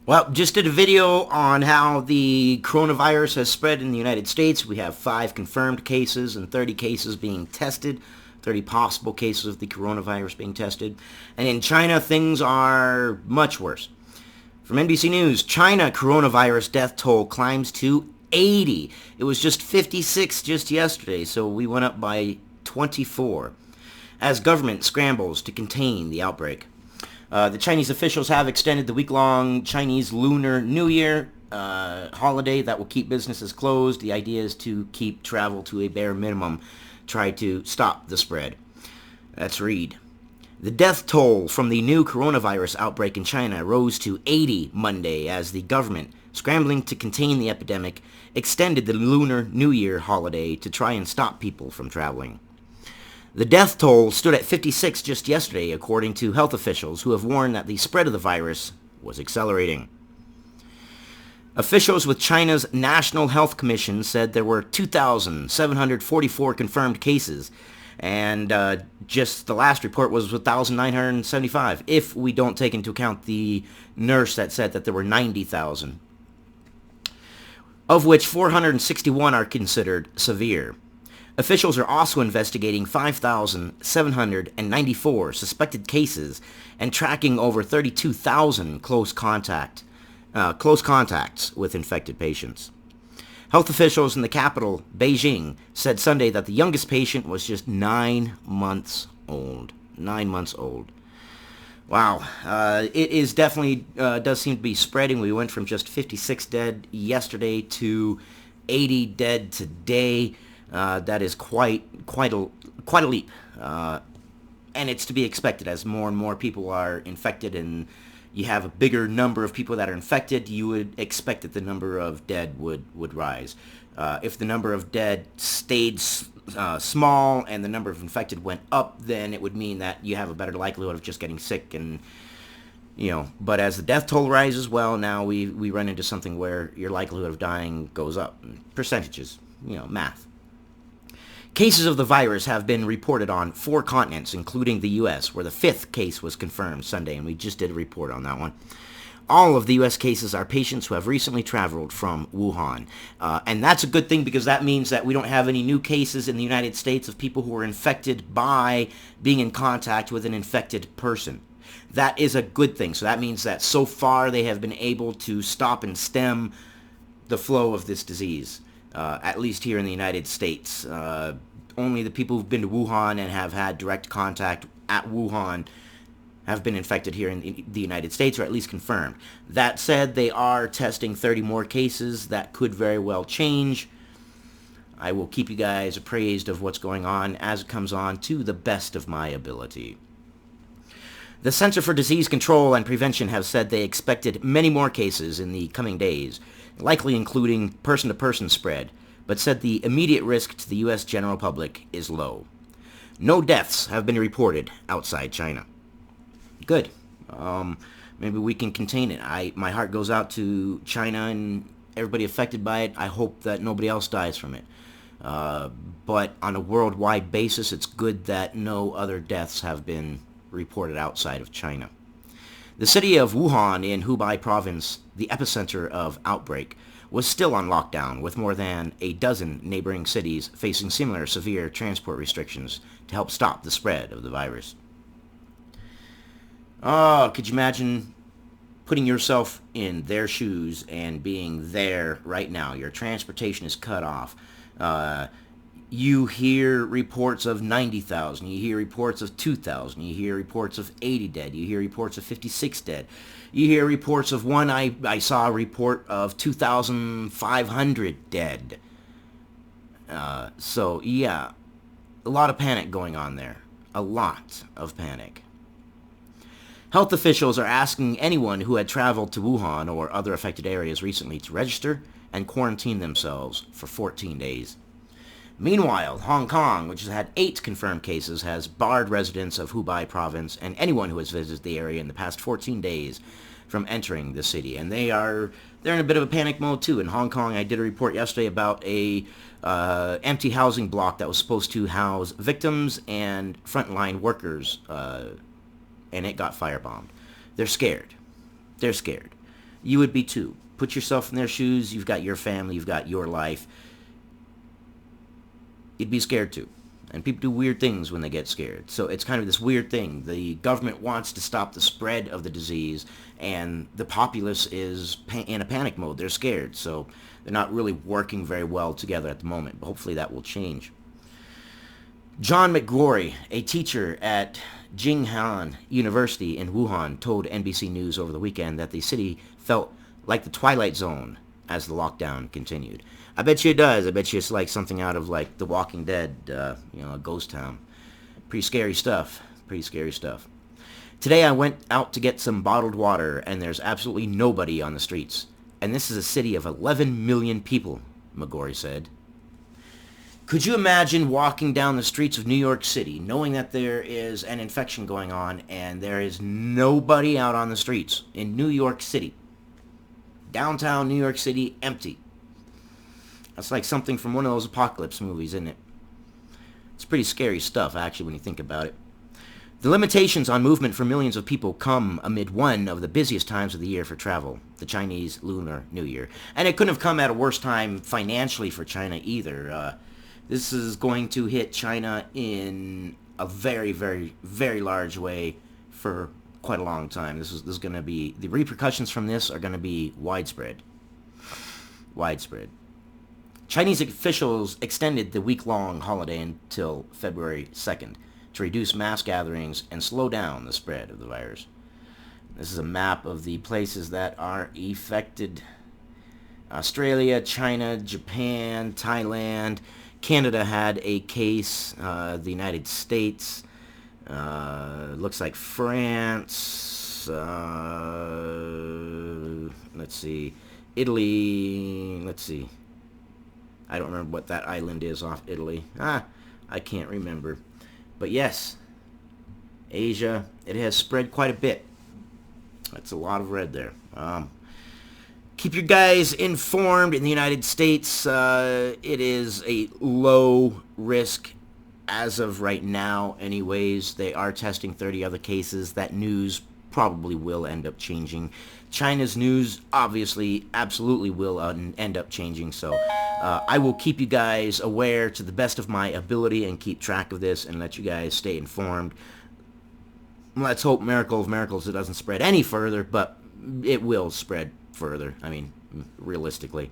Well, just did a video on how the coronavirus has spread in the United States. We have 5 confirmed cases and 30 cases being tested, 30 possible cases of the coronavirus being tested. And in China, things are much worse. From NBC News, China coronavirus death toll climbs to 80. It was just 56 just yesterday, so we went up by 24 as government scrambles to contain the outbreak. The Chinese officials have extended the week-long Chinese Lunar New Year holiday that will keep businesses closed. The idea is to keep travel to a bare minimum, try to stop the spread. Let's read. The death toll from the new coronavirus outbreak in China rose to 80 Monday as the government, scrambling to contain the epidemic, extended the Lunar New Year holiday to try and stop people from traveling. The death toll stood at 56 just yesterday, according to health officials who have warned that the spread of the virus was accelerating. Officials with China's National Health Commission said there were 2,744 confirmed cases, and just the last report was 1,975, if we don't take into account the nurse that said that there were 90,000, of which 461 are considered severe. Officials are also investigating 5,794 suspected cases and tracking over 32,000 close contacts with infected patients. Health officials in the capital, Beijing, said Sunday that the youngest patient was just 9 months old. 9 months old. Wow. It is definitely does seem to be spreading. We went from just 56 dead yesterday to 80 dead today. That is quite a leap, and it's to be expected as more and more people are infected, and you have a bigger number of people that are infected. You would expect that the number of dead would rise. If the number of dead stayed small and the number of infected went up, then it would mean that you have a better likelihood of just getting sick, and But as the death toll rises, well, now we run into something where your likelihood of dying goes up. Percentages, math. Cases of the virus have been reported on 4 continents, including the U.S., where the 5th case was confirmed Sunday, and we just did a report on that one. All of the U.S. cases are patients who have recently traveled from Wuhan. And that's a good thing because that means that we don't have any new cases in the United States of people who were infected by being in contact with an infected person. That is a good thing. So that means that so far they have been able to stop and stem the flow of this disease. At least here in the United States. Only the people who've been to Wuhan and have had direct contact at Wuhan have been infected here in the United States, or at least confirmed. That said, they are testing 30 more cases. That could very well change. I will keep you guys appraised of what's going on as it comes on to the best of my ability. The Center for Disease Control and Prevention have said they expected many more cases in the coming days, likely including person-to-person spread, but said the immediate risk to the U.S. general public is low. No deaths have been reported outside China. Good. Maybe we can contain it. My heart goes out to China and everybody affected by it. I hope that nobody else dies from it. But on a worldwide basis, it's good that no other deaths have been reported outside of China. The city of Wuhan in Hubei province, the epicenter of outbreak, was still on lockdown, with more than a dozen neighboring cities facing similar severe transport restrictions to help stop the spread of the virus. Oh, could you imagine putting yourself in their shoes and being there right now? Your transportation is cut off. You hear reports of 90,000. You hear reports of 2,000. You hear reports of 80 dead. You hear reports of 56 dead. You hear reports of one, I saw a report of 2,500 dead. So, yeah, a lot of panic going on there. A lot of panic. Health officials are asking anyone who had traveled to Wuhan or other affected areas recently to register and quarantine themselves for 14 days. Meanwhile, Hong Kong, which has had 8 confirmed cases, has barred residents of Hubei province and anyone who has visited the area in the past 14 days from entering the city. And they're in a bit of a panic mode too. In Hong Kong, I did a report yesterday about a empty housing block that was supposed to house victims and frontline workers, and it got firebombed. They're scared. They're scared. You would be too. Put yourself in their shoes. You've got your family. You've got your life. You'd be scared too. And people do weird things when they get scared. So it's kind of this weird thing. The government wants to stop the spread of the disease, and the populace is in a panic mode. They're scared. So they're not really working very well together at the moment. But hopefully that will change. John McGrory, a teacher at Jinghan University in Wuhan, told NBC News over the weekend that the city felt like the Twilight Zone as the lockdown continued. I bet you it does. I bet you it's like something out of like The Walking Dead, a ghost town. Pretty scary stuff. Pretty scary stuff. Today I went out to get some bottled water, and there's absolutely nobody on the streets. And this is a city of 11 million people, McGrory said. Could you imagine walking down the streets of New York City knowing that there is an infection going on and there is nobody out on the streets in New York City? Downtown New York City, empty. That's like something from one of those apocalypse movies, isn't it? It's pretty scary stuff, actually, when you think about it. The limitations on movement for millions of people come amid one of the busiest times of the year for travel, the Chinese Lunar New Year. And it couldn't have come at a worse time financially for China either. This is going to hit China in a very, very, very large way for quite a long time. This is going to be, the repercussions from this are going to be widespread. Widespread. Chinese officials extended the week-long holiday until February 2nd to reduce mass gatherings and slow down the spread of the virus. This is a map of the places that are affected. Australia, China, Japan, Thailand. Canada had a case. The United States. Looks like France. Let's see. Italy. Let's see. I don't remember what that island is off Italy. I can't remember. But yes, Asia, it has spread quite a bit. That's a lot of red there. Keep your guys informed. In the United States, it is a low risk as of right now anyways. They are testing 30 other cases. That news probably will end up changing. China's news obviously absolutely will end up changing. So I will keep you guys aware to the best of my ability and keep track of this and let you guys stay informed. Let's hope, miracle of miracles, it doesn't spread any further, but it will spread further. I mean, realistically.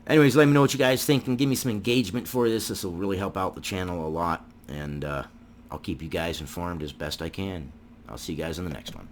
Anyways, let me know what you guys think and give me some engagement for this. This will really help out the channel a lot, and I'll keep you guys informed as best I can. I'll see you guys in the next one.